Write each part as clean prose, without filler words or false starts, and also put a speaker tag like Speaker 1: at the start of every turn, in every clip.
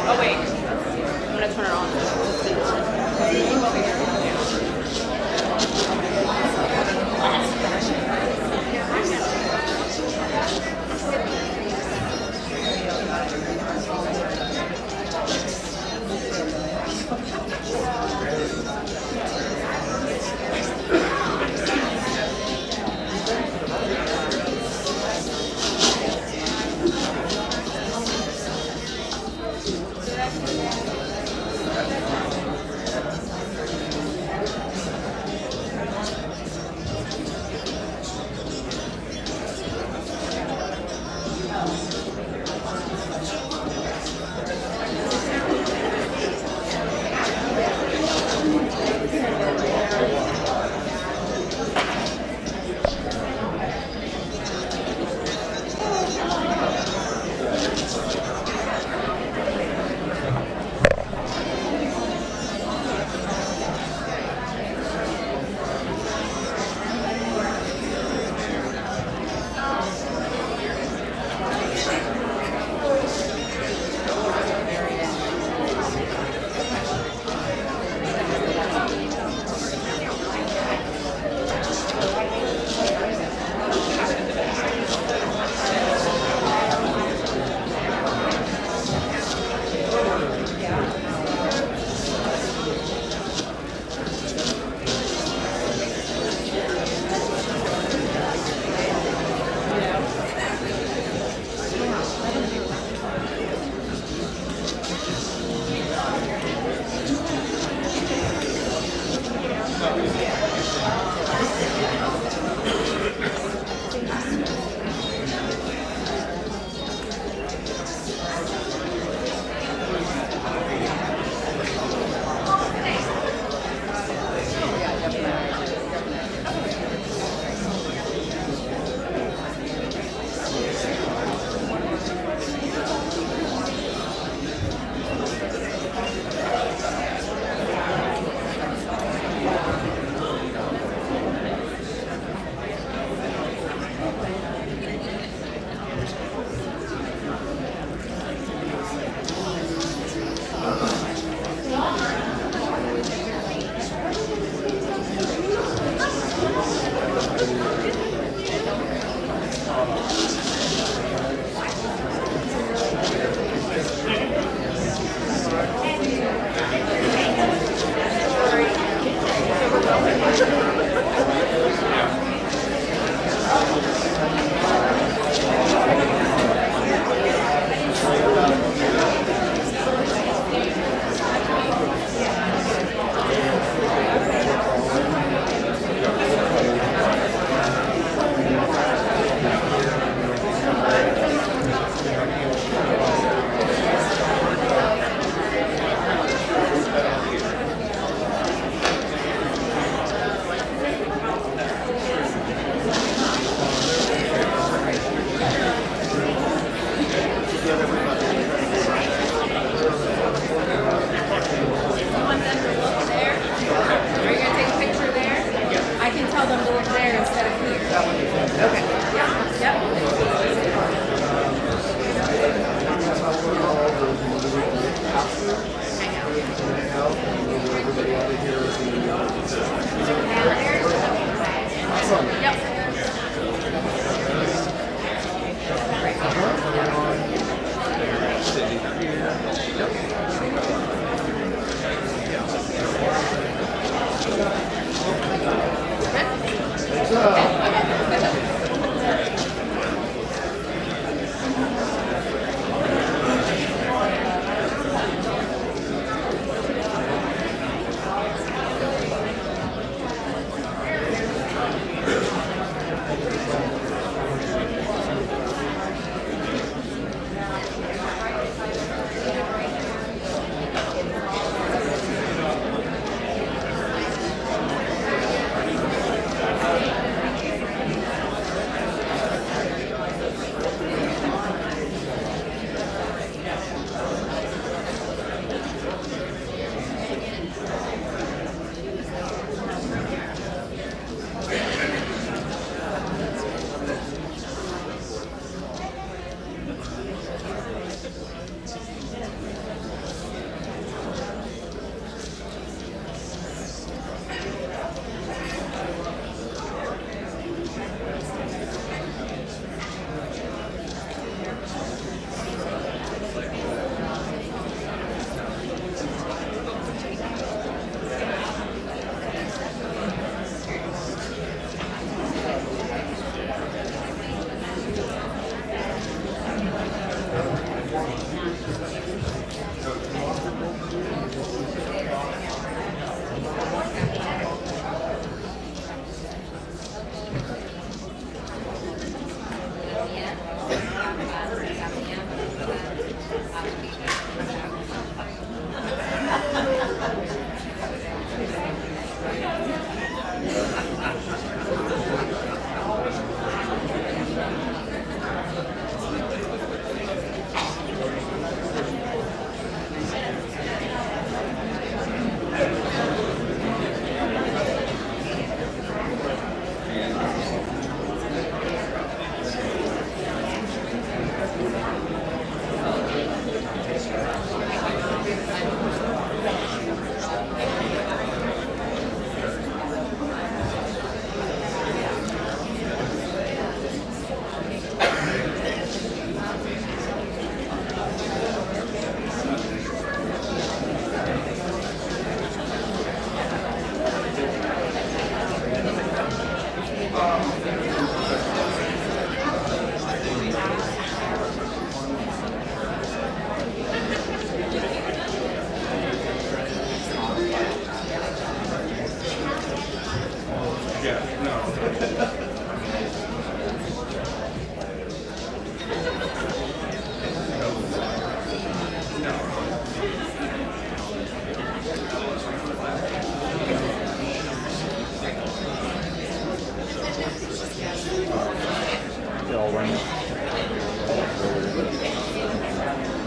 Speaker 1: Oh wait, I'm gonna turn it on.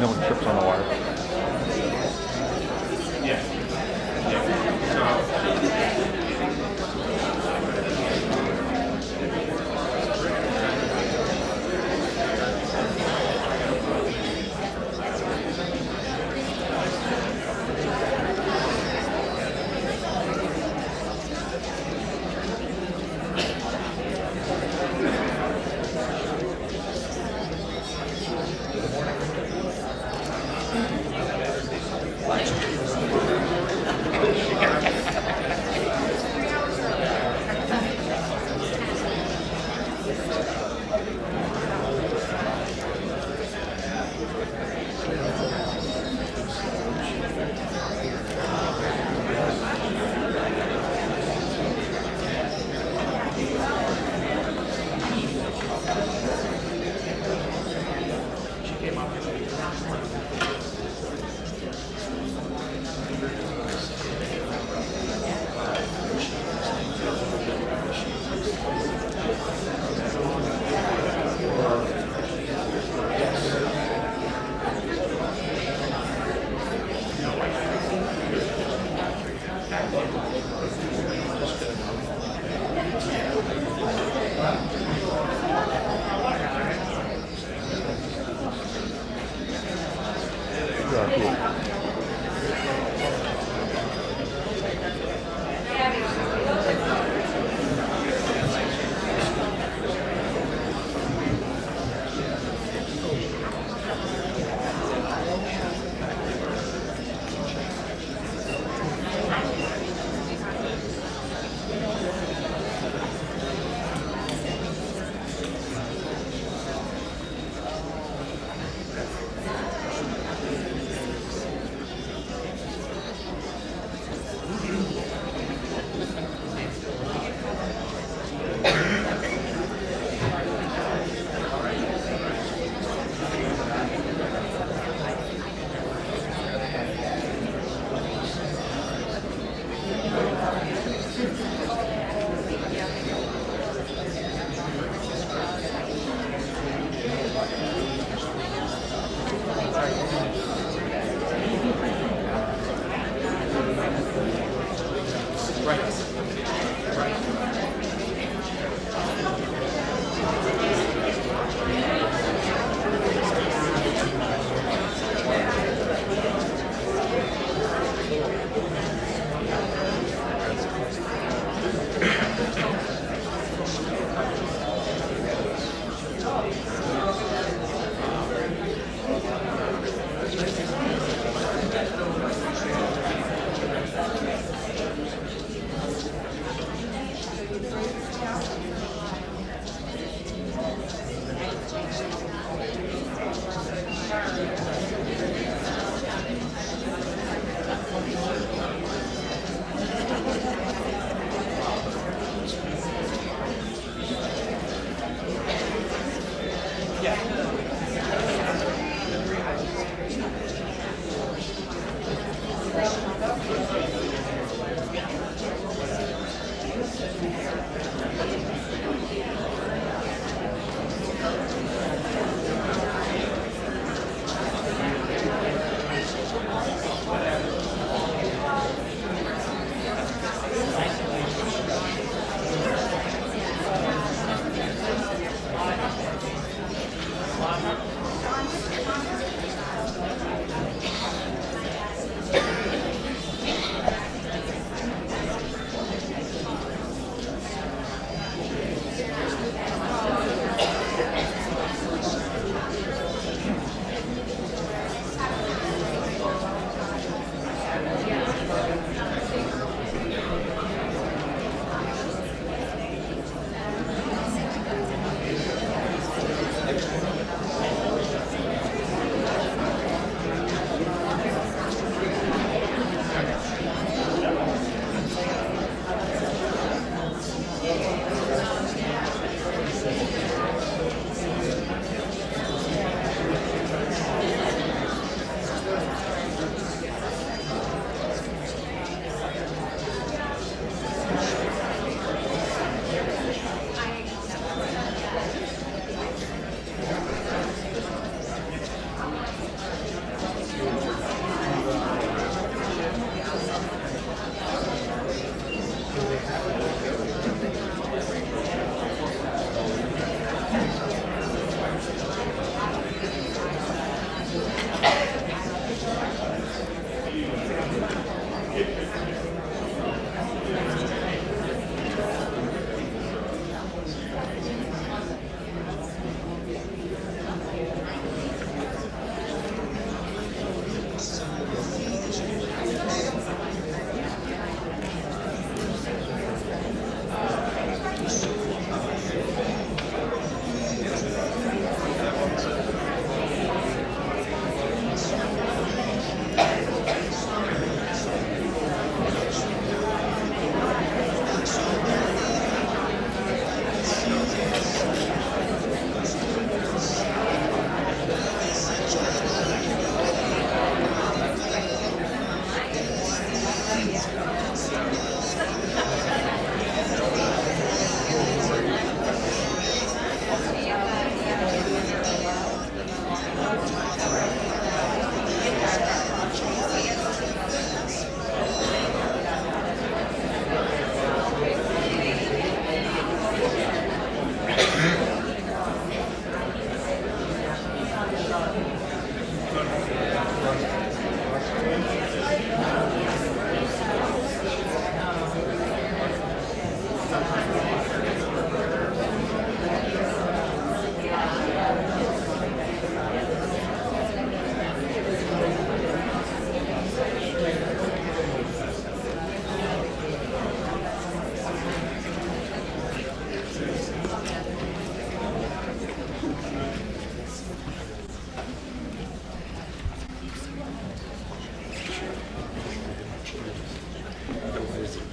Speaker 2: No one trips on the wire.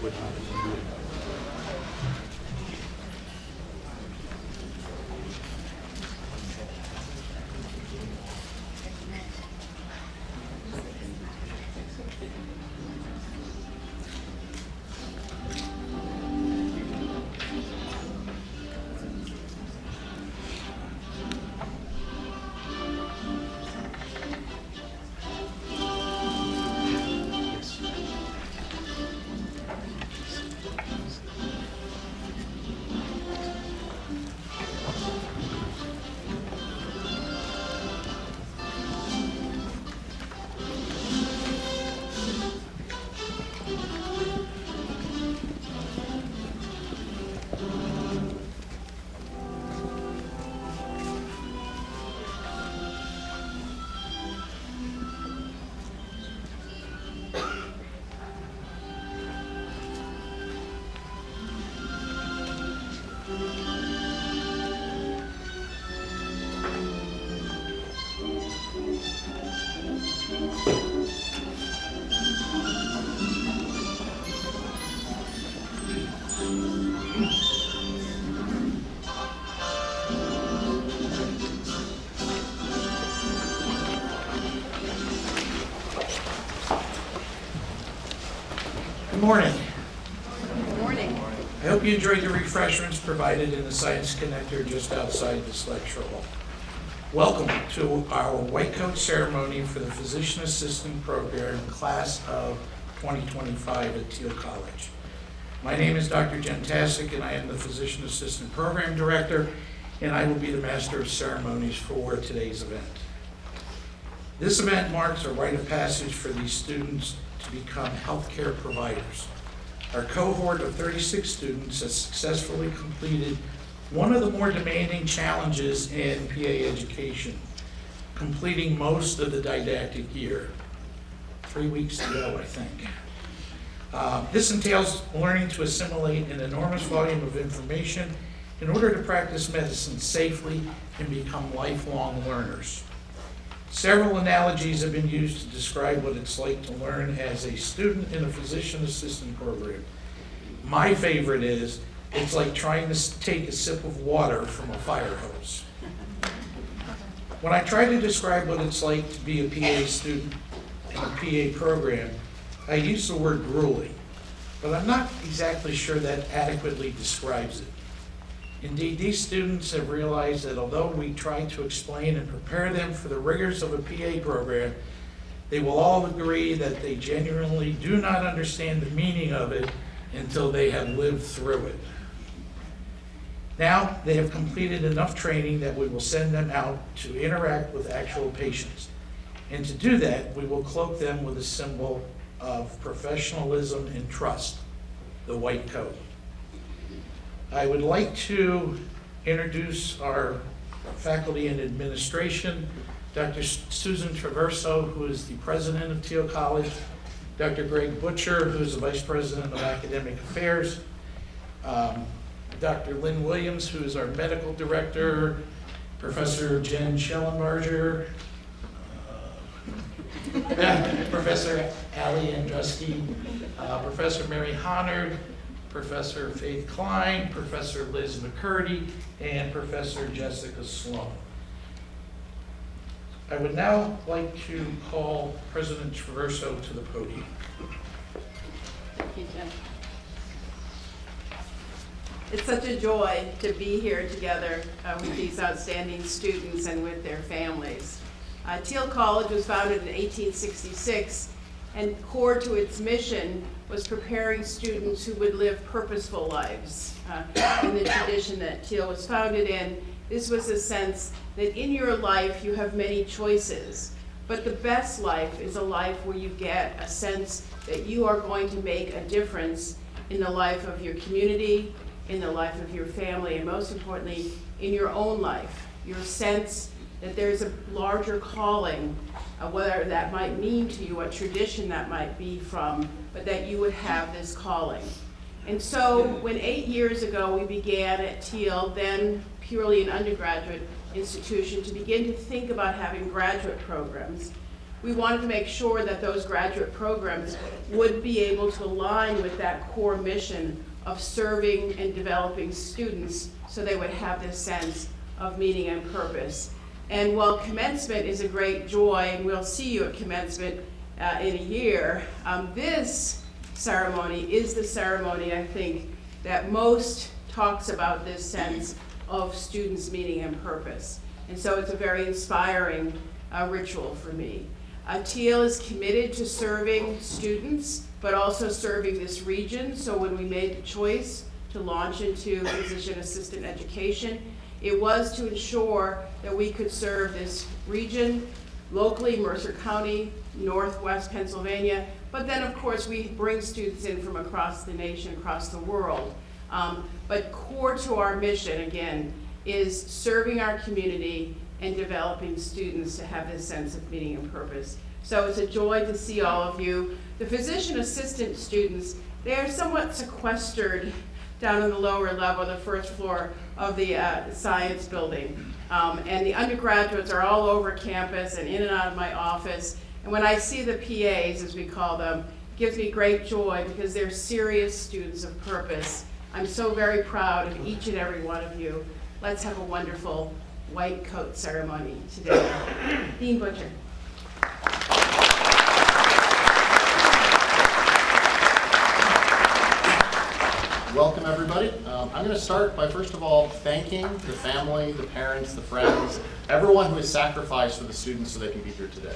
Speaker 2: Good morning.
Speaker 1: Good morning.
Speaker 2: I hope you enjoyed the refreshments provided in the Science Connector just outside this lecture hall. Welcome to our white coat ceremony for the Physician Assistant Program class of 2025 at Teal College. My name is Dr. Jen Tasic, and I am the Physician Assistant Program Director, and I will be the Master of Ceremonies for today's event. This event marks a rite of passage for these students to become healthcare providers. Our cohort of 36 students has successfully completed one of the more demanding challenges in PA education, completing most of the didactic year. 3 weeks to go, I think. This entails learning to assimilate an enormous volume of information in order to practice medicine safely and become lifelong learners. Several analogies have been used to describe what it's like to learn as a student in a physician assistant program. My favorite is, it's like trying to take a sip of water from a fire hose. When I try to describe what it's like to be a PA student in a PA program, I use the word grueling, but I'm not exactly sure that adequately describes it. Indeed, these students have realized that although we try to explain and prepare them for the rigors of a PA program, they will all agree that they genuinely do not understand the meaning of it until they have lived through it. Now, they have completed enough training that we will send them out to interact with actual patients. And to do that, we will cloak them with a symbol of professionalism and trust, the white coat. I would like to introduce our faculty and administration, Dr. Susan Traverso, who is the president of Teal College, Dr. Greg Butcher, who is the vice president of academic affairs, Dr. Lynn Williams, who is our medical director, Professor Jen Schellenbarger, Professor Ali Andruski, Professor Mary Honnard, Professor Faith Klein, Professor Liz McCurdy, and Professor Jessica Sloan. I would now like to call President Traverso to the podium.
Speaker 1: Thank you, Jen. It's such a joy to be here together with these outstanding students and with their families. Teal College was founded in 1866, and core to its mission was preparing students who would live purposeful lives. In the tradition that Teal was founded in, this was a sense that in your life you have many choices, but the best life is a life where you get a sense that you are going to make a difference in the life of your community, in the life of your family, and most importantly, in your own life. Your sense that there's a larger calling, whether that might mean to you, what tradition that might be from, but that you would have this calling. And so when 8 years ago we began at Teal, then purely an undergraduate institution, to begin to think about having graduate programs, we wanted to make sure that those graduate programs would be able to align with that core mission of serving and developing students so they would have this sense of meaning and purpose. And while commencement is a great joy, and we'll see you at commencement in a year, this ceremony is the ceremony, I think, that most talks about this sense of students' meaning and purpose. And so it's a very inspiring ritual for me. Teal is committed to serving students, but also serving this region. So when we made the choice to launch into physician assistant education, it was to ensure that we could serve this region locally, Mercer County, Northwest Pennsylvania, but then of course we bring students in from across the nation, across the world. But core to our mission, again, is serving our community and developing students to have this sense of meaning and purpose. So it's a joy to see all of you. The physician assistant students, they are somewhat sequestered down on the lower level, the first floor of the science building. And the undergraduates are all over campus and in and out of my office. And when I see the PAs, as we call them, it gives me great joy because they're serious students of purpose. I'm so very proud of each and every one of you. Let's have a wonderful white coat ceremony today. Dean Butcher.
Speaker 3: Welcome, everybody. I'm going to start by, first of all, thanking the family, the parents, the friends, everyone who has sacrificed for the students so they can be here today.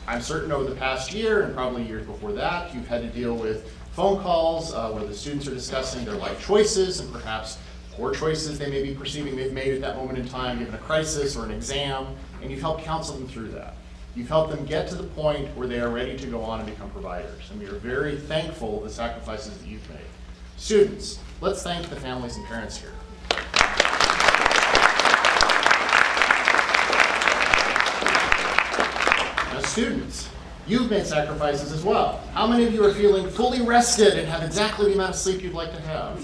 Speaker 3: I'm certain over the past year, and probably years before that, you've had to deal with phone calls where the students are discussing their life choices and perhaps poor choices they may be perceiving they've made at that moment in time, given a crisis or an exam, and you've helped counsel them through that. You've helped them get to the point where they are ready to go on and become providers, and we are very thankful for the sacrifices that you've made. Students, let's thank the families and parents here. Now students, you've made sacrifices as well. How many of you are feeling fully rested and have exactly the amount of sleep you'd like to have?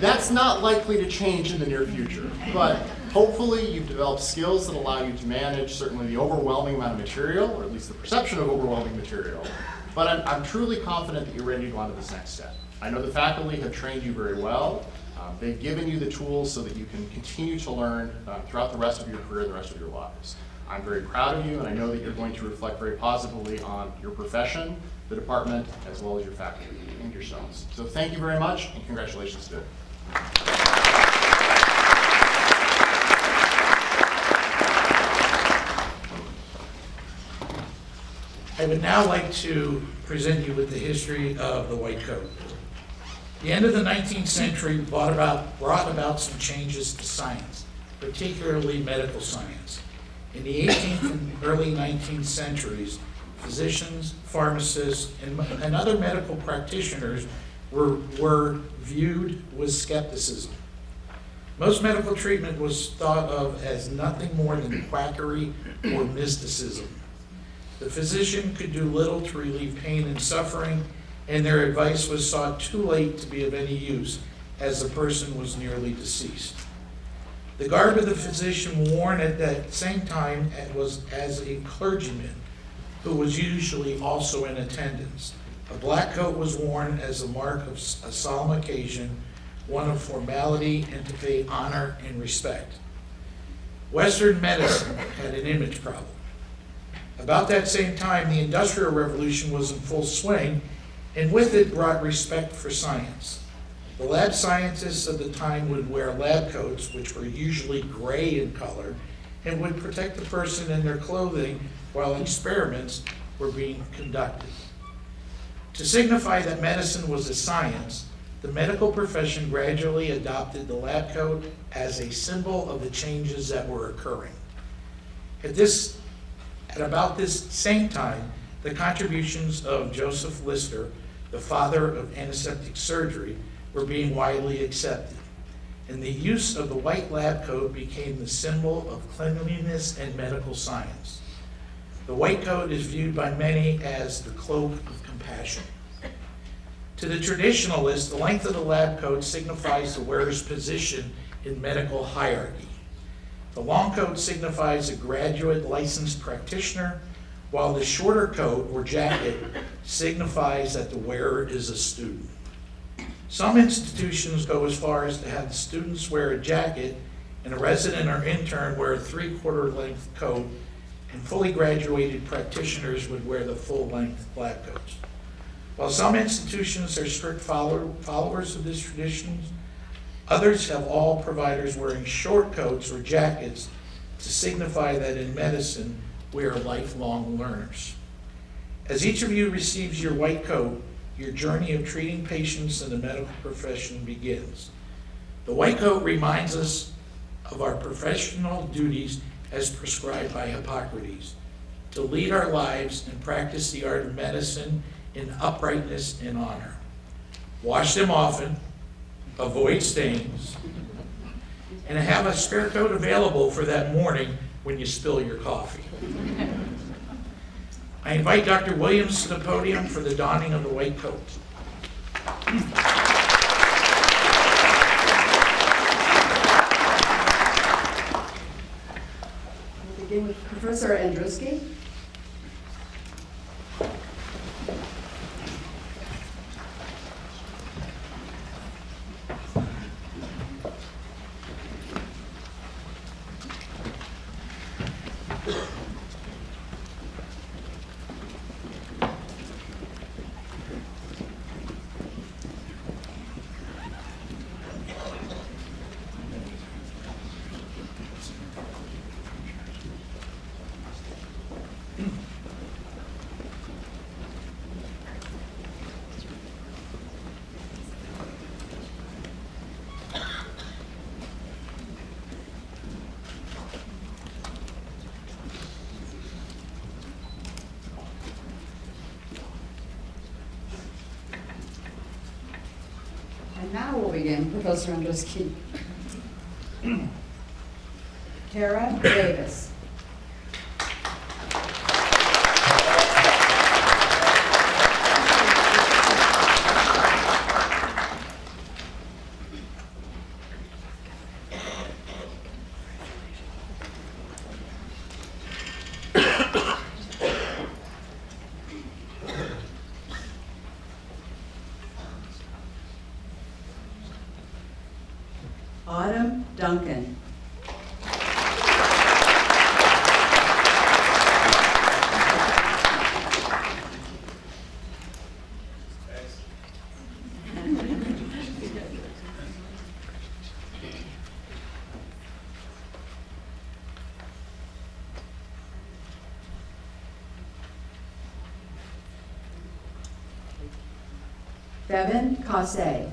Speaker 3: That's not likely to change in the near future, but hopefully you've developed skills that allow you to manage certainly the overwhelming amount of material, or at least the perception of overwhelming material. But I'm truly confident that you're ready to go on to this next step. I know the faculty have trained you very well. They've given you the tools so that you can continue to learn throughout the rest of your career and the rest of your lives. I'm very proud of you, and I know that you're going to reflect very positively on your profession, the department, as well as your faculty and yourselves. So thank you very much, and congratulations to you.
Speaker 2: I would now like to present you with the history of the white coat. The end of the 19th century brought about some changes to science, particularly medical science. In the 18th and early 19th centuries, physicians, pharmacists, and other medical practitioners were viewed with skepticism. Most medical treatment was thought of as nothing more than quackery or mysticism. The physician could do little to relieve pain and suffering, and their advice was sought too late to be of any use, as the person was nearly deceased. The garb of the physician worn at that same time was as a clergyman, who was usually also in attendance. A black coat was worn as a mark of a solemn occasion, one of formality and to pay honor and respect. Western medicine had an image problem. About that same time, the Industrial Revolution was in full swing, and with it brought respect for science. The lab scientists of the time would wear lab coats, which were usually gray in color, and would protect the person in their clothing while experiments were being conducted. To signify that medicine was a science, the medical profession gradually adopted the lab coat as a symbol of the changes that were occurring. At about this same time, the contributions of Joseph Lister, the father of antiseptic surgery, were being widely accepted, and the use of the white lab coat became the symbol of cleanliness and medical science. The white coat is viewed by many as the cloak of compassion. To the traditionalist, the length of the lab coat signifies the wearer's position in medical hierarchy. The long coat signifies a graduate licensed practitioner, while the shorter coat or jacket signifies that the wearer is a student. Some institutions go as far as to have the students wear a jacket and a resident or intern wear a 3/4 length coat, and fully graduated practitioners would wear the full length black coats. While some institutions are strict followers of this tradition, others have all providers wearing short coats or jackets to signify that in medicine we are lifelong learners. As each of you receives your white coat, your journey of treating patients in the medical profession begins. The white coat reminds us of our professional duties as prescribed by Hippocrates, to lead our lives and practice the art of medicine in uprightness and honor. Wash them often, avoid stains, and have a spare coat available for that morning when you spill your coffee. I invite Dr. Williams to the podium for the donning of the white coat.
Speaker 4: We'll begin with Professor Andruski. And now we'll begin, Professor Andruski. Tara Davis. Autumn Duncan. Bevan Cossé.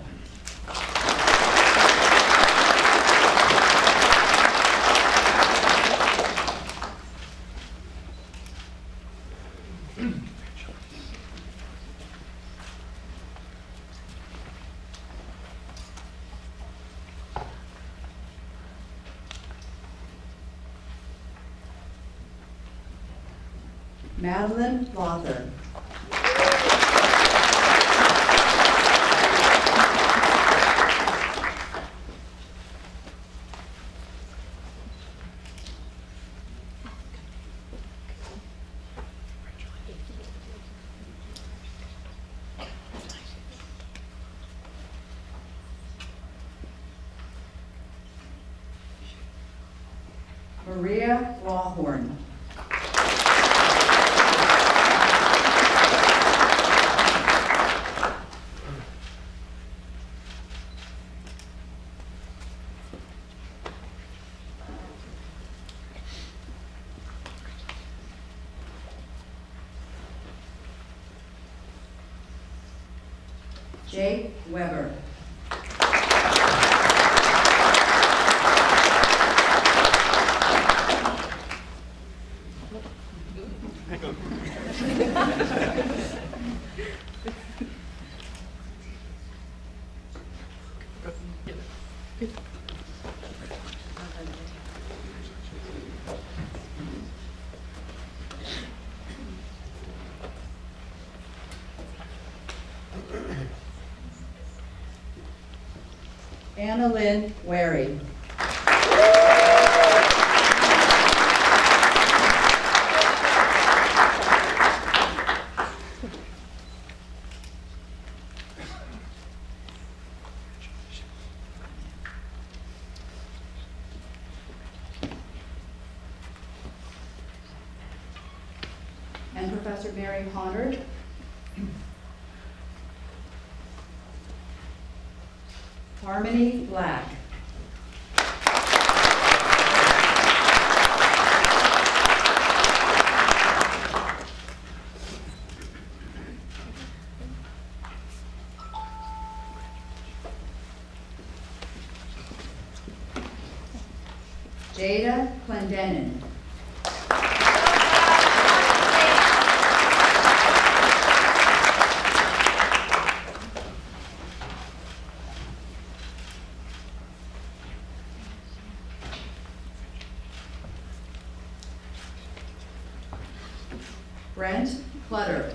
Speaker 4: Madeline Lother. Maria Lawhorn. Jake Weber. Anna Lynn Wary. and Professor Mary Honard. Harmony Black. Jada Clendenin. Brent Clutter.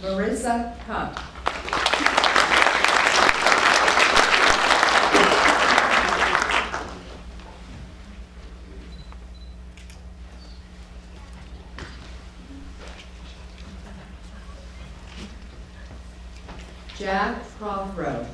Speaker 4: Marissa Cup. Jack Crawford.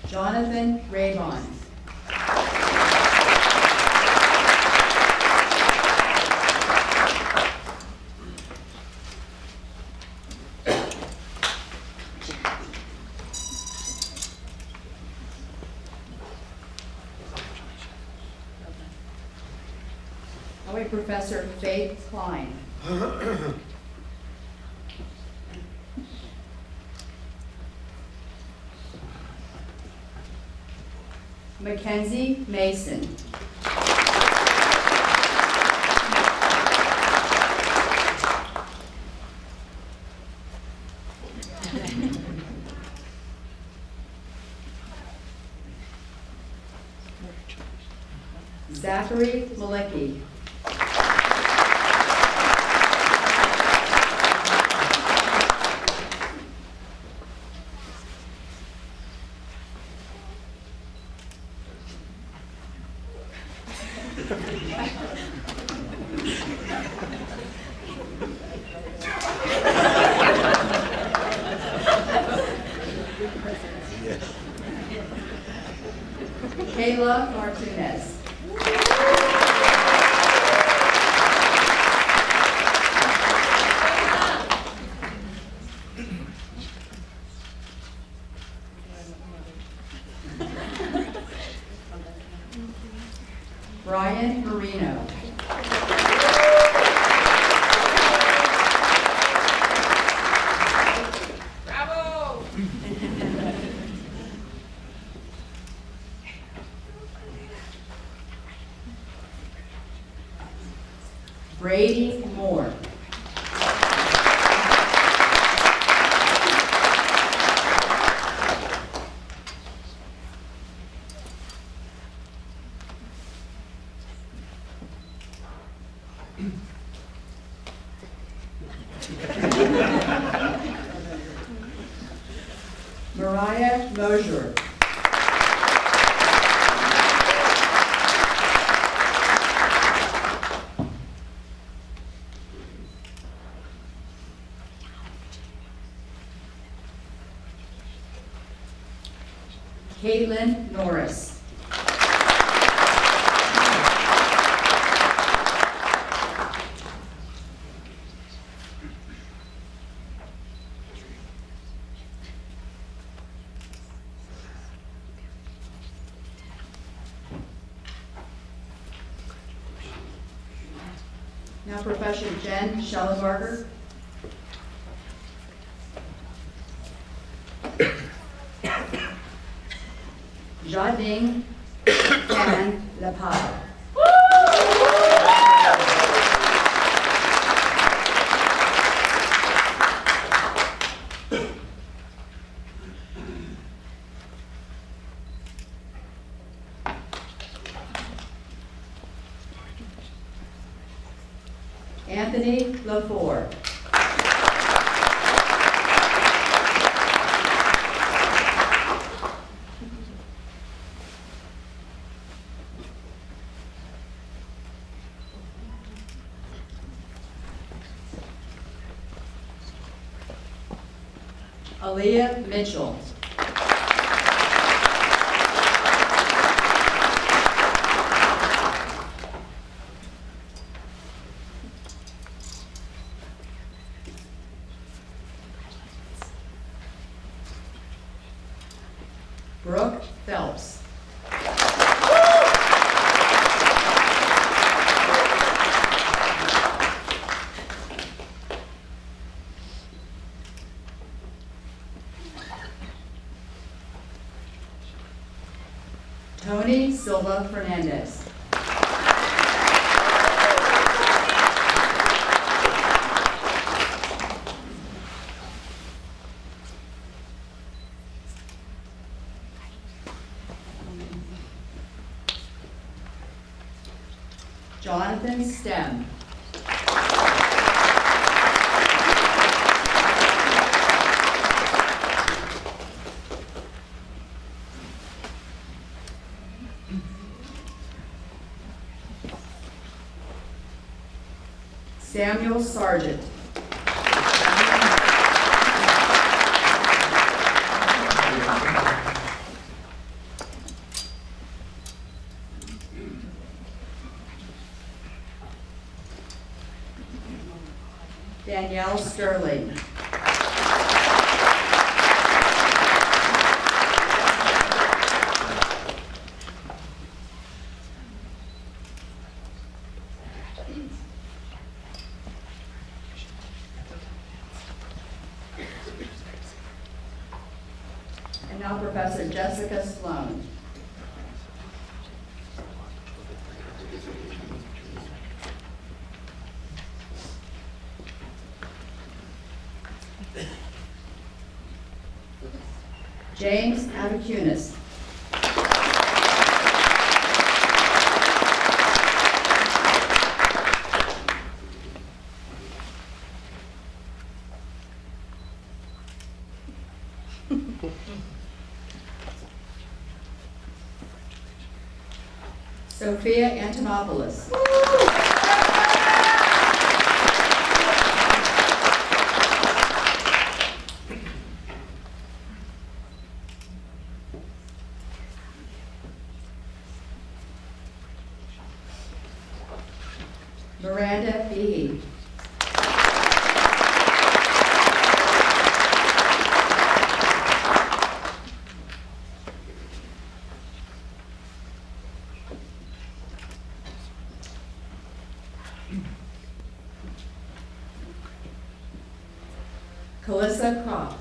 Speaker 4: Jonathan Raybon. Highway Professor Faith Klein. Mackenzie Mason. Zachary Malecki. Kayla Martinez. Brian Marino.
Speaker 1: Bravo!
Speaker 4: Brady Moore. Mariah Mosier. Caitlin Norris. Now Professor Jen Schellenbarger. Jading Van Lapad. Anthony LaFour. Aaliyah Mitchell. Brooke Phelps. Tony Silva Fernandez. Jonathan Stem. Samuel Sargent. Danielle Sterling. And now Professor Jessica Sloan. James Abacunis. Sophia Antonopoulos. Miranda Behe. Calissa Kropp.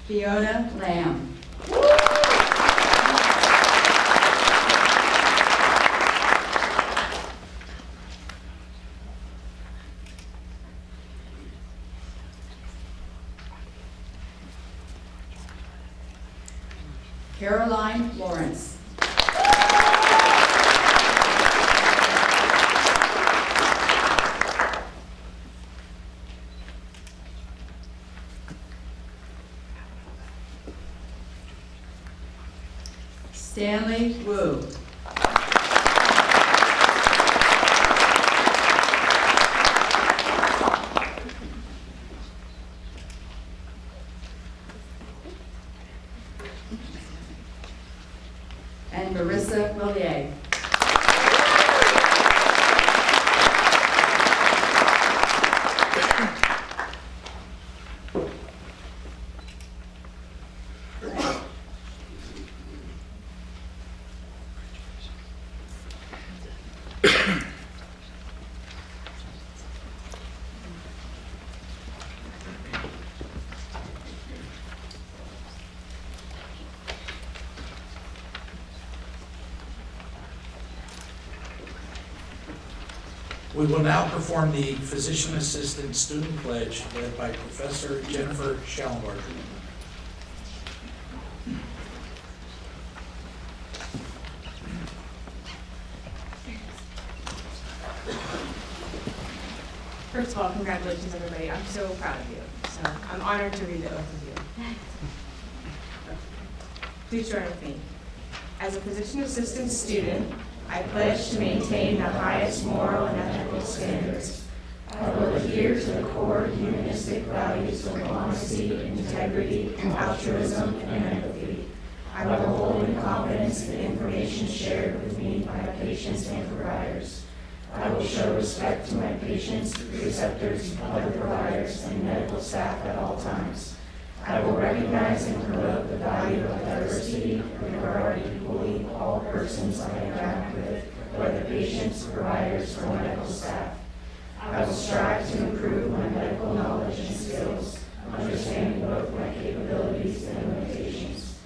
Speaker 4: Fiona Lamb. Caroline Lawrence. Stanley Wu. And Marissa Willier.
Speaker 2: We will now perform the Physician Assistant Student Pledge led by Professor Jennifer Schellenbarger.
Speaker 5: First of all, congratulations, everybody. I'm so proud of you. So I'm honored to read the oath of you. Please join with me. As a physician assistant student, I pledge to maintain the highest moral and ethical standards. I will adhere to the core humanistic values of honesty, integrity, altruism, and empathy. I will hold in confidence the information shared with me by patients and providers. I will show respect to my patients, preceptors, other providers, and medical staff at all times. I will recognize and promote the value of diversity, regarding equally all persons I interact with, whether patients, providers, or medical staff. I will strive to improve my medical knowledge and skills, understanding both my capabilities and limitations.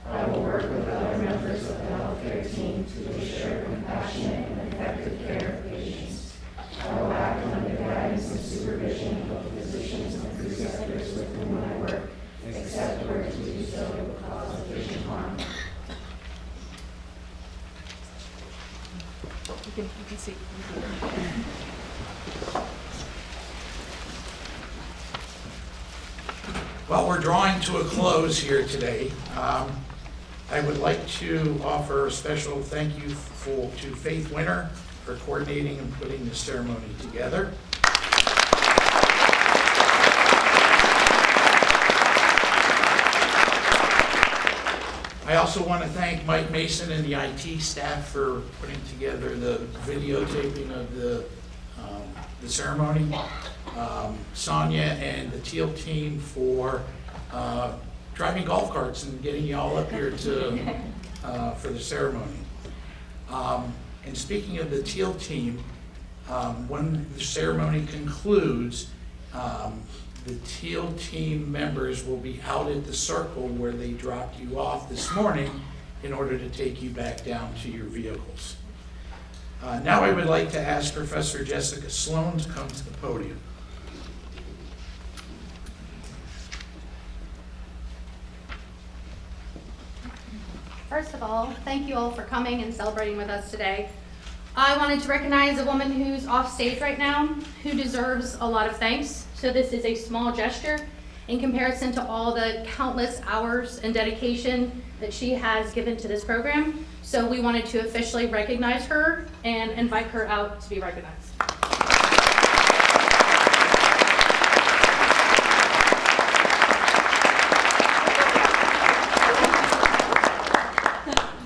Speaker 5: I will work with other members of the healthcare team to ensure compassionate and effective care of patients. I will act under the guidance and supervision of the physicians and preceptors with whom I work, except where to do so would cause patient harm.
Speaker 1: You can see.
Speaker 2: Well, we're drawing to a close here today. I would like to offer a special thank you to Faith Winter for coordinating and putting the ceremony together. I also want to thank Mike Mason and the IT staff for putting together the videotaping of the ceremony. Sonia and the Teal team for driving golf carts and getting you all up here for the ceremony. And speaking of the Teal team, when the ceremony concludes, the Teal team members will be out at the circle where they dropped you off this morning in order to take you back down to your vehicles. Now I would like to ask Professor Jessica Sloan to come to the podium.
Speaker 6: First of all, thank you all for coming and celebrating with us today. I wanted to recognize a woman who's off stage right now who deserves a lot of thanks. So this is a small gesture in comparison to all the countless hours and dedication that she has given to this program. So we wanted to officially recognize her and invite her out to be recognized.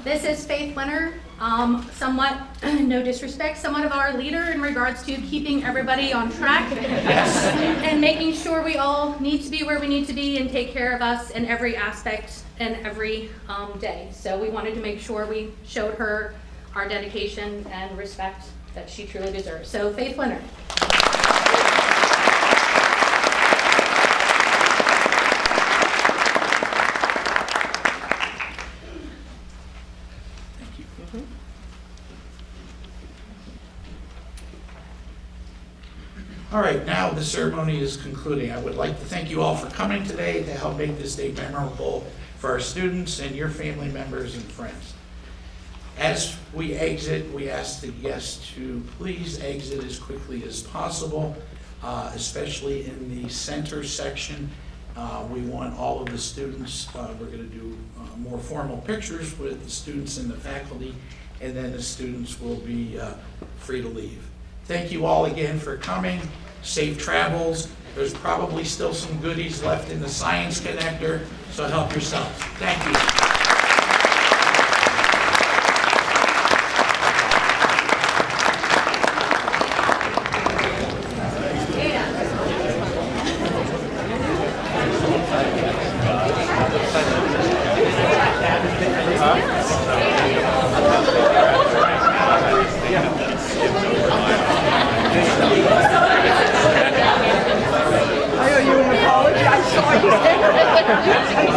Speaker 6: This is Faith Winter, somewhat, no disrespect, somewhat of our leader in regards to keeping everybody on track and making sure we all need to be where we need to be and take care of us in every aspect and every day. So we wanted to make sure we showed her our dedication and respect that she truly deserves. So Faith Winter.
Speaker 2: All right, now the ceremony is concluding. I would like to thank you all for coming today to help make this day memorable for our students and your family members and friends. As we exit, we ask the guests to please exit as quickly as possible, especially in the center section. We want all of the students, we're going to do more formal pictures with the students and the faculty, and then the students will be free to leave. Thank you all again for coming. Safe travels. There's probably still some goodies left in the Science Connector, so help yourselves. Thank you.
Speaker 7: I owe you an apology. I saw you.